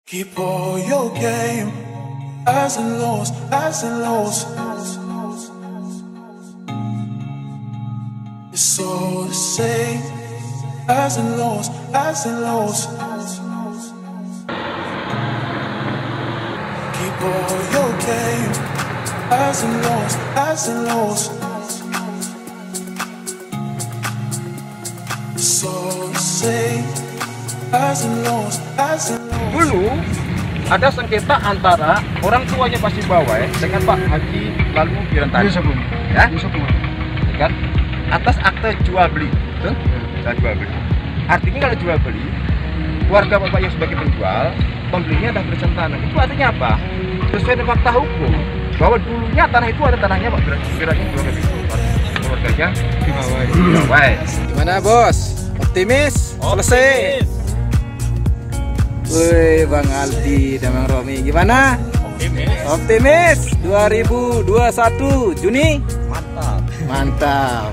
Keep all your game, highs and lows, highs and lows. It's all the same, highs and lows, highs and lows. Keep all your game, highs and lows, highs and lows. It's all the same, highs and lows, highs and lows. Dulu ada sengketa antara orang tuanya pasti Bawai dengan Pak Haji Lalu Birantani. Ya? Kan? Atas akte jual beli. Betul? Jual beli. Artinya kalau jual beli, keluarga Bapak yang sebagai penjual, pembelinya adalah berencana tanah. Itu artinya apa? Sesuai dengan fakta hukum bahwa dulunya tanah itu ada tanahnya Pak Birantani keluarganya di Bawai. Gimana bos? Optimis? Selesai? Woi Bang Aldi dan Bang Romi, gimana? Optimis 2021 Juni? Mantap.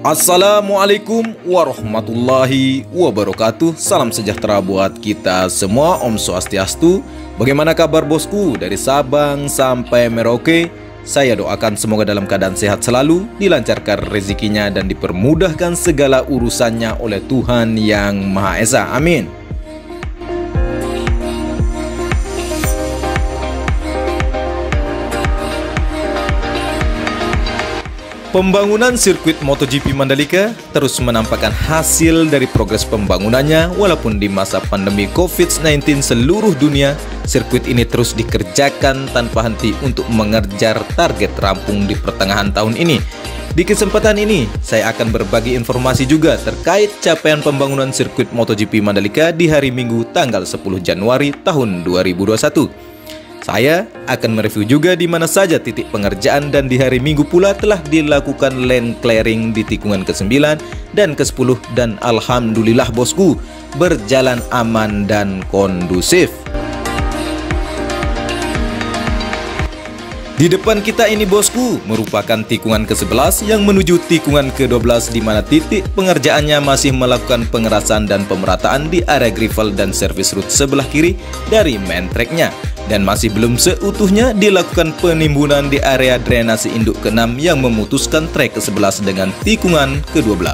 Assalamualaikum warahmatullahi wabarakatuh. Salam sejahtera buat kita semua. Om Swastiastu. Bagaimana kabar bosku dari Sabang sampai Merauke? Saya doakan semoga dalam keadaan sehat selalu, dilancarkan rezekinya dan dipermudahkan segala urusannya oleh Tuhan Yang Maha Esa. Amin. Pembangunan sirkuit MotoGP Mandalika terus menampakkan hasil dari progres pembangunannya. Walaupun di masa pandemi COVID-19 seluruh dunia, sirkuit ini terus dikerjakan tanpa henti untuk mengejar target rampung di pertengahan tahun ini. Di kesempatan ini, saya akan berbagi informasi juga terkait capaian pembangunan sirkuit MotoGP Mandalika di hari Minggu tanggal 10 Januari tahun 2021. Saya akan mereview juga di mana saja titik pengerjaan dan di hari Minggu pula telah dilakukan lane clearing di tikungan ke-9 dan ke-10 dan alhamdulillah bosku berjalan aman dan kondusif. Di depan kita ini bosku merupakan tikungan ke-11 yang menuju tikungan ke-12 di mana titik pengerjaannya masih melakukan pengerasan dan pemerataan di area gravel dan service route sebelah kiri dari main tracknya. Dan masih belum seutuhnya dilakukan penimbunan di area drainase induk ke-6 yang memutuskan trek ke-11 dengan tikungan ke-12.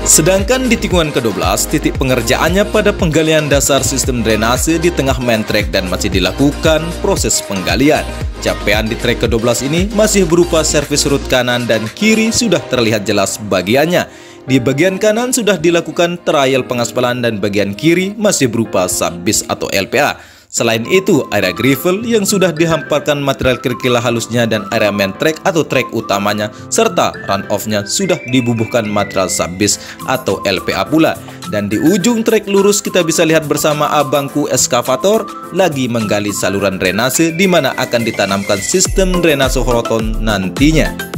Sedangkan di tikungan ke-12, titik pengerjaannya pada penggalian dasar sistem drainase di tengah main track dan masih dilakukan proses penggalian. Capaian di trek ke-12 ini masih berupa servis route kanan dan kiri sudah terlihat jelas bagiannya. Di bagian kanan sudah dilakukan trial pengaspalan dan bagian kiri masih berupa subbase atau LPA. Selain itu, area gravel yang sudah dihamparkan material kerikil halusnya dan area main track atau track utamanya serta run-off-nya sudah dibubuhkan material subbase atau LPA pula. Dan di ujung trek lurus kita bisa lihat bersama abangku eskavator lagi menggali saluran drainase di mana akan ditanamkan sistem drainase horoton nantinya.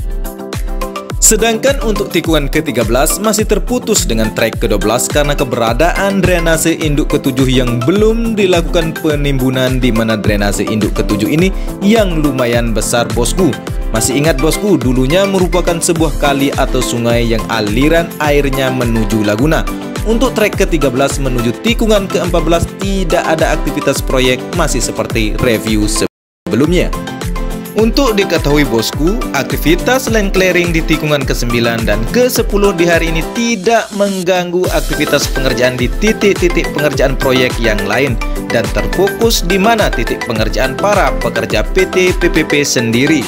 Sedangkan untuk tikungan ke-13 masih terputus dengan trek ke-12 karena keberadaan drainase induk ke-7 yang belum dilakukan penimbunan di mana drainase induk ke-7 ini yang lumayan besar bosku. Masih ingat bosku, dulunya merupakan sebuah kali atau sungai yang aliran airnya menuju Laguna. Untuk trek ke-13 menuju tikungan ke-14 tidak ada aktivitas proyek, masih seperti review sebelumnya. Untuk diketahui bosku, aktivitas lane clearing di tikungan ke-9 dan ke-10 di hari ini tidak mengganggu aktivitas pengerjaan di titik-titik pengerjaan proyek yang lain dan terfokus di mana titik pengerjaan para pekerja PT PPP sendiri.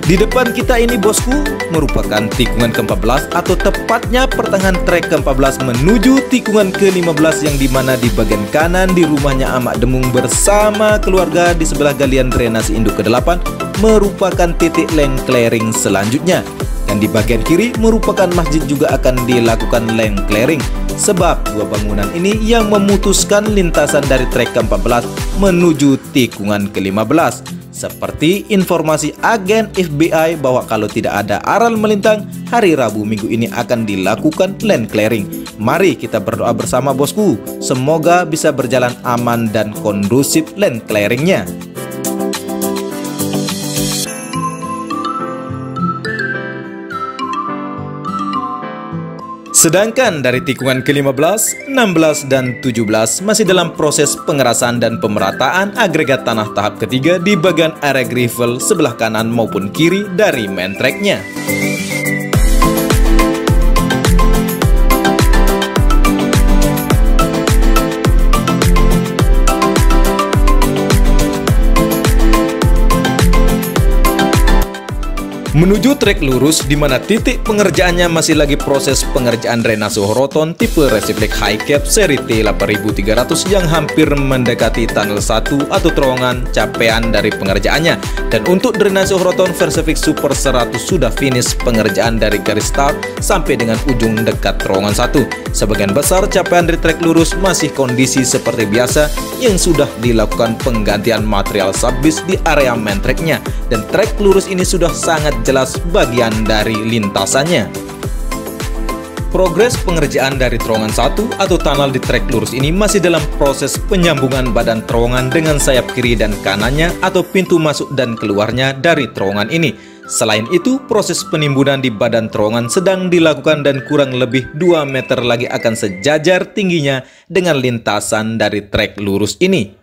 Di depan kita ini bosku merupakan tikungan ke-14 atau tepatnya pertengahan trek ke-14 menuju tikungan ke-15 yang dimana di bagian kanan di rumahnya Amak Demung bersama keluarga di sebelah galian drainase induk ke-8 merupakan titik lane clearing selanjutnya. Dan di bagian kiri merupakan masjid juga akan dilakukan lane clearing sebab dua bangunan ini yang memutuskan lintasan dari trek ke-14 menuju tikungan ke-15. Seperti informasi agen FBI bahwa kalau tidak ada aral melintang, hari Rabu minggu ini akan dilakukan lane clearing. Mari kita berdoa bersama bosku, semoga bisa berjalan aman dan kondusif lane clearingnya. Sedangkan dari tikungan ke-15, 16, dan 17 masih dalam proses pengerasan dan pemerataan agregat tanah tahap ketiga di bagian area gravel sebelah kanan maupun kiri dari main track-nya. Menuju trek lurus di mana titik pengerjaannya masih lagi proses pengerjaan drainase horoton tipe Resiflex High Cap seri T8300 yang hampir mendekati tunnel 1 atau terowongan capaian dari pengerjaannya. Dan untuk drainase horoton Versiflex Super 100 sudah finish pengerjaan dari garis start sampai dengan ujung dekat terowongan 1. Sebagian besar capaian dari trek lurus masih kondisi seperti biasa yang sudah dilakukan penggantian material subbase di area main track-nya, dan trek lurus ini sudah sangat jelas bagian dari lintasannya. Progres pengerjaan dari terowongan 1 atau tunnel di trek lurus ini masih dalam proses penyambungan badan terowongan dengan sayap kiri dan kanannya atau pintu masuk dan keluarnya dari terowongan ini. Selain itu, proses penimbunan di badan terowongan sedang dilakukan dan kurang lebih 2 meter lagi akan sejajar tingginya dengan lintasan dari trek lurus ini.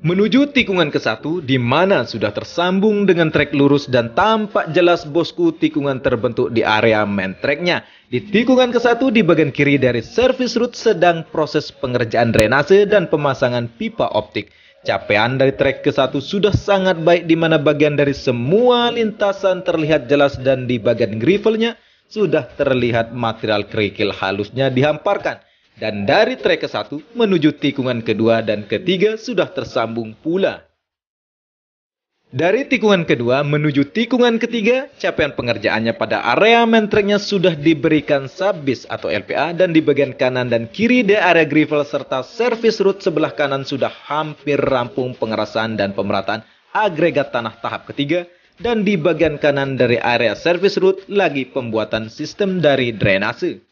Menuju tikungan ke-1 di mana sudah tersambung dengan trek lurus dan tampak jelas bosku tikungan terbentuk di area main track-nya. Di tikungan ke-1 di bagian kiri dari service route sedang proses pengerjaan drainase dan pemasangan pipa optik. Capaian dari trek ke-1 sudah sangat baik di mana bagian dari semua lintasan terlihat jelas dan di bagian gravelnya sudah terlihat material kerikil halusnya dihamparkan. Dan dari trek ke-1 menuju tikungan kedua dan ketiga sudah tersambung pula. Dari tikungan kedua menuju tikungan ketiga, capaian pengerjaannya pada area main track-nya sudah diberikan subbase atau LPA, dan di bagian kanan dan kiri di area gravel serta service route sebelah kanan sudah hampir rampung pengerasan dan pemerataan agregat tanah tahap ketiga, dan di bagian kanan dari area service route lagi pembuatan sistem dari drainase.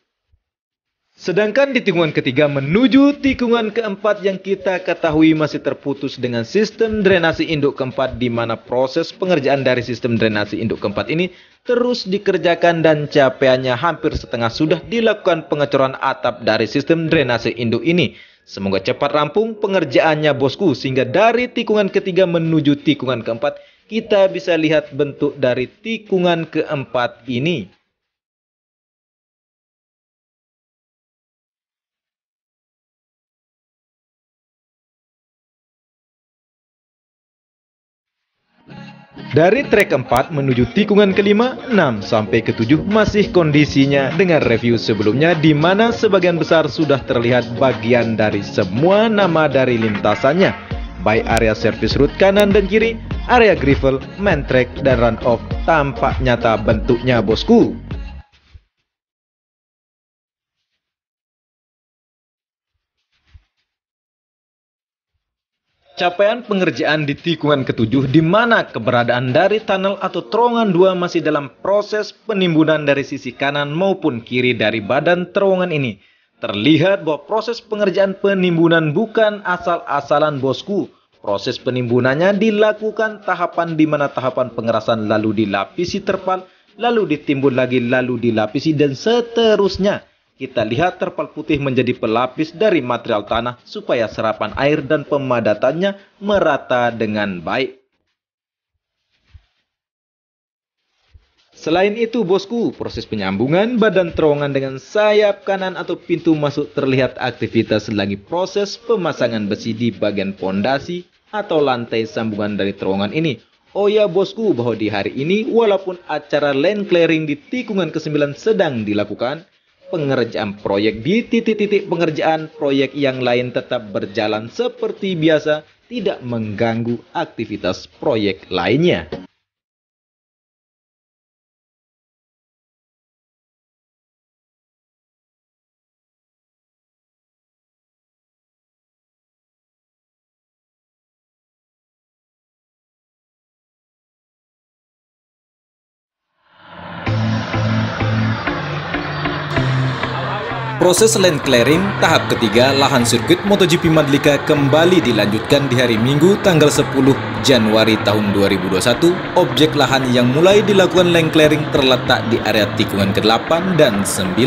Sedangkan di tikungan ketiga menuju tikungan keempat yang kita ketahui masih terputus dengan sistem drainase induk keempat, di mana proses pengerjaan dari sistem drainase induk keempat ini terus dikerjakan dan capaiannya hampir setengah sudah dilakukan pengecoran atap dari sistem drainase induk ini. Semoga cepat rampung pengerjaannya bosku, sehingga dari tikungan ketiga menuju tikungan keempat kita bisa lihat bentuk dari tikungan keempat ini. Dari trek 4 menuju tikungan ke-5, 6, sampai ke-7 masih kondisinya dengan review sebelumnya, di mana sebagian besar sudah terlihat bagian dari semua nama dari lintasannya, baik area service route kanan dan kiri, area gravel, main track, dan run off tampak nyata bentuknya bosku. Capaian pengerjaan di tikungan ke-7 di mana keberadaan dari tunnel atau terowongan 2 masih dalam proses penimbunan dari sisi kanan maupun kiri dari badan terowongan ini. Terlihat bahwa proses pengerjaan penimbunan bukan asal-asalan bosku. Proses penimbunannya dilakukan tahapan di mana tahapan pengerasan lalu dilapisi terpal, lalu ditimbun lagi, lalu dilapisi, dan seterusnya. Kita lihat terpal putih menjadi pelapis dari material tanah supaya serapan air dan pemadatannya merata dengan baik. Selain itu bosku, proses penyambungan badan terowongan dengan sayap kanan atau pintu masuk terlihat aktivitas lagi proses pemasangan besi di bagian pondasi atau lantai sambungan dari terowongan ini. Oh ya bosku, bahwa di hari ini walaupun acara land clearing di tikungan ke-9 sedang dilakukan, pengerjaan proyek di titik-titik pengerjaan proyek yang lain tetap berjalan seperti biasa, tidak mengganggu aktivitas proyek lainnya. Proses land clearing tahap ketiga lahan sirkuit MotoGP Mandalika kembali dilanjutkan di hari Minggu tanggal 10 Januari tahun 2021. Objek lahan yang mulai dilakukan land clearing terletak di area tikungan ke-8 dan 9.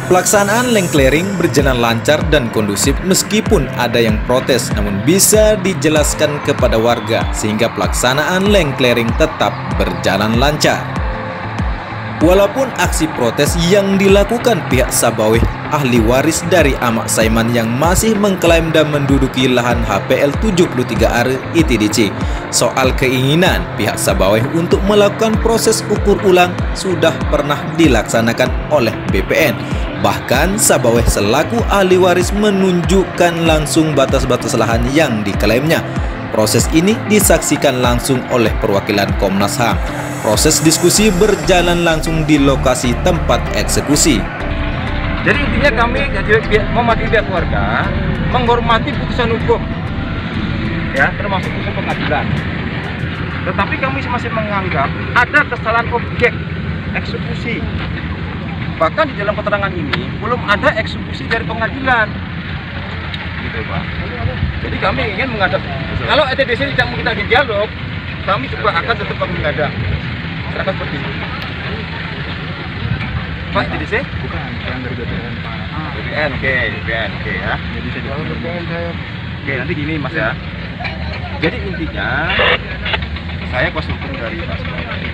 Pelaksanaan land clearing berjalan lancar dan kondusif meskipun ada yang protes, namun bisa dijelaskan kepada warga sehingga pelaksanaan land clearing tetap berjalan lancar. Walaupun aksi protes yang dilakukan pihak Sabaweh, ahli waris dari Ahmad Saiman yang masih mengklaim dan menduduki lahan HPL 73R ITDC, soal keinginan pihak Sabaweh untuk melakukan proses ukur ulang sudah pernah dilaksanakan oleh BPN. Bahkan Sabaweh selaku ahli waris menunjukkan langsung batas-batas lahan yang diklaimnya. Proses ini disaksikan langsung oleh perwakilan Komnas HAM. Proses diskusi berjalan langsung di lokasi tempat eksekusi. Jadi intinya kami mewakili pihak keluarga menghormati putusan hukum, ya, termasuk putusan pengadilan. Tetapi kami masih menganggap ada kesalahan objek eksekusi. Bahkan di dalam keterangan ini belum ada eksekusi dari pengadilan, gitu Pak. Jadi kami ingin menghadap. Kalau ETDC tidak mau kita dialog, kami juga akan tetap menghadap. Silakan seperti itu. Pak, ETDC? Bukan, yang dari BPN Pak. BPN, oke ya. Jadi saya jawab BPN saya. Oke, nanti gini Mas ya. Jadi intinya saya kuasa hukum dari Pak Sabaweh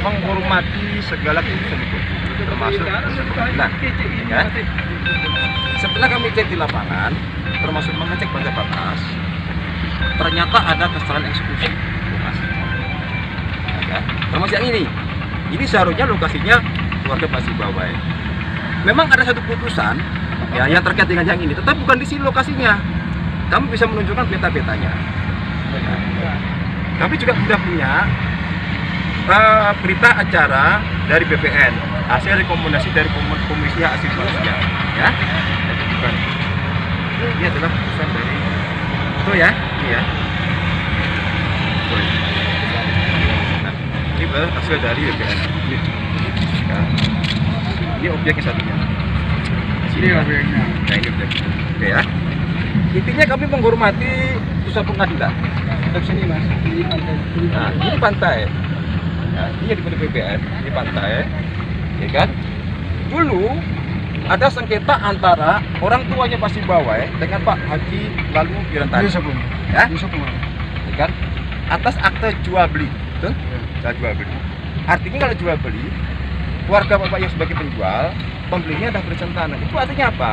menghormati segala keputusan hukum, termasuk putusan pengadilan. Ya. Setelah kami cek di lapangan, termasuk mengecek batas, ternyata ada kesalahan eksekusi. Ya, termasuk yang ini. Ini seharusnya lokasinya keluarga Pak Sabaweh. Memang ada satu putusan ya yang terkait dengan yang ini, tetapi bukan di sini lokasinya. Kami bisa menunjukkan peta-petanya. Ya. Kami juga sudah punya berita acara dari BPN, hasil rekomendasi dari Komisi Hak Asasi Manusia. Ya. Ini adalah putusan dari itu ya, ini ya. Ini adalah hasil dari BPN. Ini objeknya satunya. Sini objeknya. Nah ini objeknya. Oke ya. Intinya kami menghormati putusan pengadilan. Dari sini Mas. Nah, ini pantai. Nah, ini di BPN, ini pantai. Ya kan? Dulu ada sengketa antara orang tuanya Pak Sabaweh dengan Pak Haji lalu Birantani. Ya? Ya kan? Atas akte jual beli. Betul? Ya. Jual beli. Artinya kalau jual beli, warga Bapak yang sebagai penjual, pembelinya dah berencana tanah. Itu artinya apa?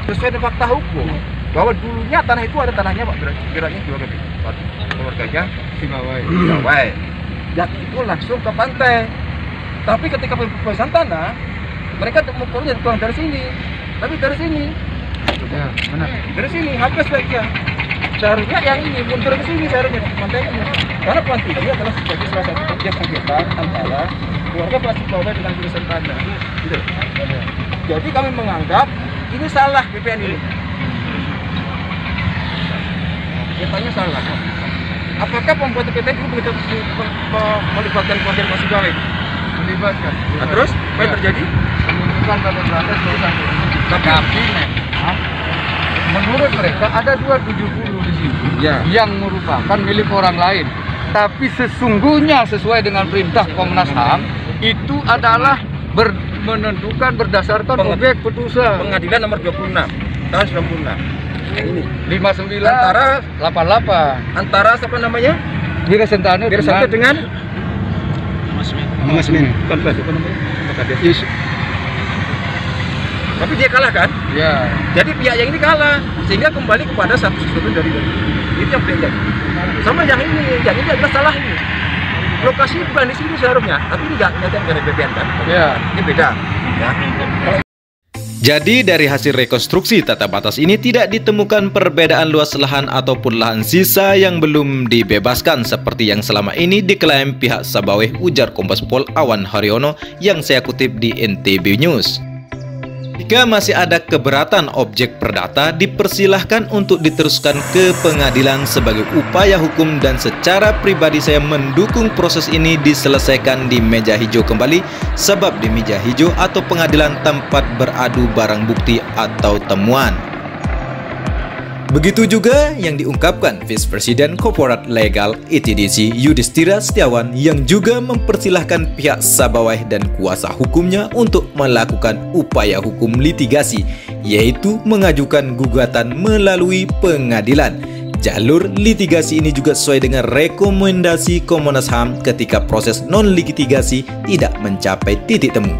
Sesuai dengan fakta hukum bahwa dulunya tanah itu ada tanahnya Pak Birantani jual beli. Keluarganya Sabaweh. Dan itu langsung ke pantai. Tapi ketika pembebasan tanah, mereka mengukurnya bukan dari sini, tapi dari sini. Ya, benar. Dari sini, habis baiknya. Seharusnya yang ini mundur ke sini seharusnya pantai ini. Karena pantai ini adalah sebagai salah satu objek sengketa antara keluarga Pak Sabaweh dengan pembebasan tanah. Gitu. Jadi kami menganggap ini salah BPN ini. Katanya salah. Apakah pembuat PT itu melibatkan keluarga Pak Sabaweh? Melibatkan. Nah, terus apa yang terjadi? Menunjukkan pada protes tapi menurut mereka ada 270 di sini ya, yang merupakan milik orang lain. Tapi sesungguhnya sesuai dengan perintah Komnas HAM itu adalah menentukan berdasarkan objek putusan pengadilan nomor 26 tahun 96. Yang ini 59 antara 88 antara siapa namanya? Birasentane dengan Mas Min. Bukan Pak, siapa namanya? Yes. Tapi dia kalah kan? Ya. Jadi pihak yang ini kalah sehingga kembali kepada satu sesuatu dari itu yang beda. Sama yang ini adalah salah ini. Lokasi bukan di sini seharusnya, tapi ini nggak nyata dari BPN kan? Ya. Ini beda. Ya. Jadi dari hasil rekonstruksi tata batas ini tidak ditemukan perbedaan luas lahan ataupun lahan sisa yang belum dibebaskan seperti yang selama ini diklaim pihak Sabaweh, ujar Kombes Pol Awan Haryono yang saya kutip di NTB News. Jika masih ada keberatan objek perdata, dipersilahkan untuk diteruskan ke pengadilan sebagai upaya hukum, dan secara pribadi saya mendukung proses ini diselesaikan di meja hijau kembali, sebab di meja hijau atau pengadilan tempat beradu barang bukti atau temuan. Begitu juga yang diungkapkan Vice President Corporate Legal ITDC Yudhistira Setiawan, yang juga mempersilahkan pihak Sabawai dan kuasa hukumnya untuk melakukan upaya hukum litigasi, yaitu mengajukan gugatan melalui pengadilan. Jalur litigasi ini juga sesuai dengan rekomendasi Komnas HAM ketika proses non-litigasi tidak mencapai titik temu.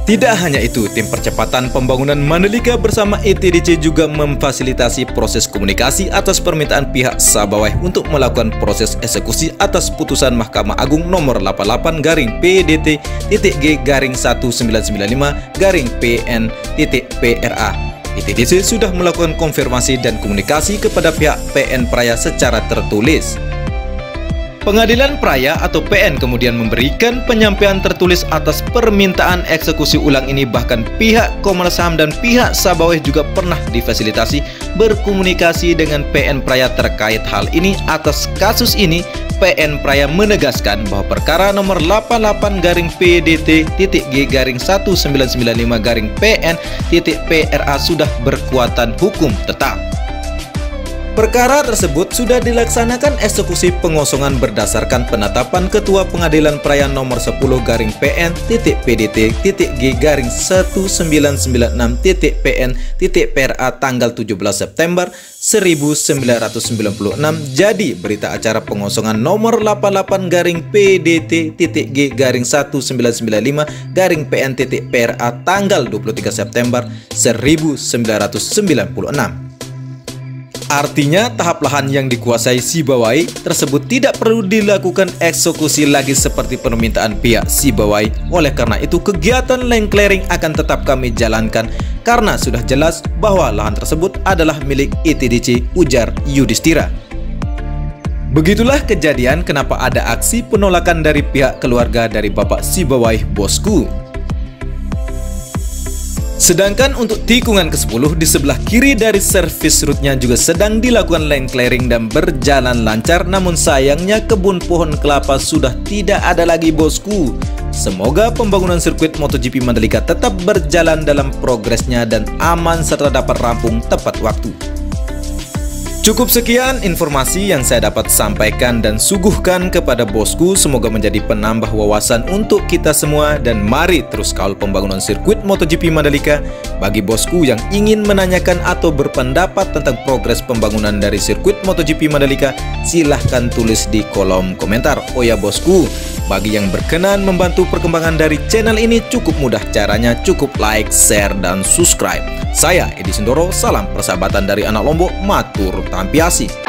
Tidak hanya itu, tim percepatan pembangunan Mandalika bersama ITDC juga memfasilitasi proses komunikasi atas permintaan pihak Sabawai untuk melakukan proses eksekusi atas putusan Mahkamah Agung nomor 88-PDT-G1995-PN.PRA. ITDC sudah melakukan konfirmasi dan komunikasi kepada pihak PN Praya secara tertulis. Pengadilan Praya atau PN kemudian memberikan penyampaian tertulis atas permintaan eksekusi ulang ini. Bahkan pihak Komnas HAM dan pihak Sabawai juga pernah difasilitasi berkomunikasi dengan PN Praya terkait hal ini. Atas kasus ini, PN Praya menegaskan bahwa perkara nomor 88-PDT-G1995-PN.PRA sudah berkekuatan hukum tetap. Perkara tersebut sudah dilaksanakan eksekusi pengosongan berdasarkan penetapan Ketua Pengadilan Praya nomor 10-PN.PDT-G1996-PN.PRA tanggal 17 September 1996. Jadi berita acara pengosongan nomor 88-PDT-G1995-PN.PRA tanggal 23 September 1996. Artinya tahap lahan yang dikuasai Sibawai tersebut tidak perlu dilakukan eksekusi lagi seperti permintaan pihak Sibawai. Oleh karena itu kegiatan land clearing akan tetap kami jalankan karena sudah jelas bahwa lahan tersebut adalah milik ITDC, ujar Yudhistira. Begitulah kejadian kenapa ada aksi penolakan dari pihak keluarga dari Bapak Sibawai, bosku. Sedangkan untuk tikungan ke-10 di sebelah kiri dari servis route-nya juga sedang dilakukan land clearing dan berjalan lancar, namun sayangnya kebun pohon kelapa sudah tidak ada lagi, bosku. Semoga pembangunan sirkuit MotoGP Mandalika tetap berjalan dalam progresnya dan aman serta dapat rampung tepat waktu. Cukup sekian informasi yang saya dapat sampaikan dan suguhkan kepada bosku. Semoga menjadi penambah wawasan untuk kita semua, dan mari terus kawal pembangunan sirkuit MotoGP Mandalika. Bagi bosku yang ingin menanyakan atau berpendapat tentang progres pembangunan dari sirkuit MotoGP Mandalika, silahkan tulis di kolom komentar. Oh ya bosku, bagi yang berkenan membantu perkembangan dari channel ini cukup mudah caranya, cukup like, share, dan subscribe. Saya Edi Sindoro, salam persahabatan dari anak Lombok, matur tampiasi.